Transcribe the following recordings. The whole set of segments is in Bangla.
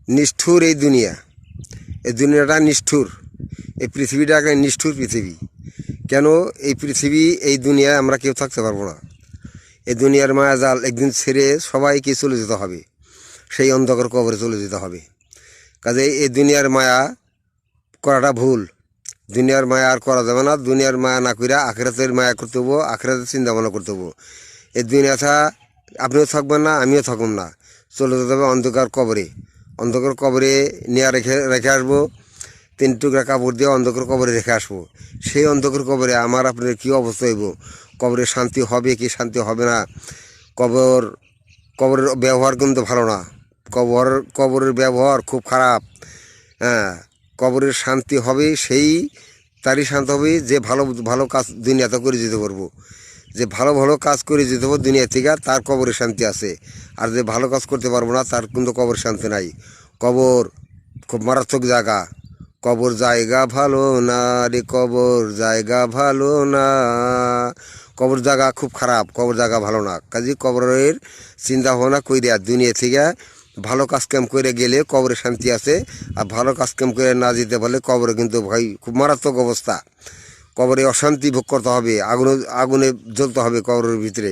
নিষ্ঠুর এই দুনিয়াটা নিষ্ঠুর। এই পৃথিবীটা একটা নিষ্ঠুর পৃথিবী। কেন এই পৃথিবী, এই দুনিয়ায় আমরা কেউ থাকতে পারবো না। এই দুনিয়ার মায়া জাল একদিন ছেড়ে সবাইকে চলে যেতে হবে, সেই অন্ধকার কবরে চলে যেতে হবে। কাজে এই দুনিয়ার মায়া করাটা ভুল। দুনিয়ার মায়া আর করা যাবে না। দুনিয়ার মায়া না করে আখিরাতের মায়া করতে হবো, আখিরাতের চিন্তা ভাবনা করতে হবো। এই দুনিয়াটা আপনিও থাকবেন না, আমিও থাকব না, চলে যেতে হবে অন্ধকার কবরে। অন্ধকার কবরে নিয়ে রেখে আসবো, 3 টুকরা কাপড় দিয়ে অন্ধকার কবরে রেখে আসবো। সেই অন্ধকার কবরে আমার আপনার কী অবস্থা হইব? কবরে শান্তি হবে কি শান্তি হবে না? কবরের ব্যবহার কিন্তু ভালো না। কবরের ব্যবহার খুব খারাপ। হ্যাঁ, কবরের শান্তি হবে তারই শান্তি হবে যে ভালো ভালো কাজ দুনিয়াতে করে যেতে পারবো। যে ভালো ভালো কাজ করে যেতে পারবো দুনিয়া থেকে, তার কবরে শান্তি আছে। আর যে ভালো কাজ করতে পারবো না, তার কিন্তু কবরে শান্তি নাই। কবর খুব মারাত্মক জায়গা। কবর জায়গা ভালো না রে, কবর জায়গা ভালো না। কবর জায়গা খুব খারাপ, কবর জায়গা ভালো না। কাজে কবরের চিন্তা ভাবনা কইরা দুনিয়া থেকে ভালো কাজ কাম করে গেলে কবরে শান্তি আছে। আর ভালো কাজ কাম করে না যেতে পারলে কবরে কিন্তু ভাই খুব মারাত্মক অবস্থা। কবরে অশান্তি ভোগ করতে হবে, আগুনে জ্বলতে হবে কবরের ভিতরে।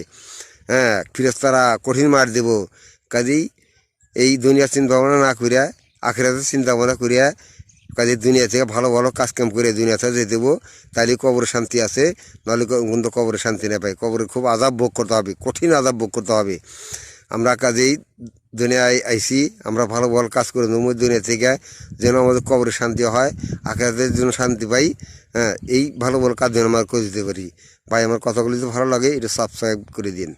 হ্যাঁ, ফেরেশতারা কঠিন মার দেব। কাজেই এই দুনিয়ার চিন্তা ভাবনা না করিয়া আখিরাতের চিন্তা ভাবনা করিয়া কাজে দুনিয়া থেকে ভালো ভালো কাজকাম করে দুনিয়াতে যেতে দেবো, তাহলে কবরে শান্তি আছে। নাহলে কিন্তু কবরে শান্তি না পাই। কবরে খুব আযাব ভোগ করতে হবে, কঠিন আযাব ভোগ করতে হবে। আমরা কাজেই দুনিয়ায় আইসি, আমরা ভালো ভালো কাজ করে নেবো দুনিয়া থেকে, যেন আমাদের কবরে শান্তি হয়, আখিরাতের জন্য শান্তি পাই। হ্যাঁ, এই ভালো ভালো কাজ যেন আমরা করে দিতে পারি। ভাই, আমার কথাগুলি তো ভালো লাগে, এটা সাবস্ক্রাইব করে দিন।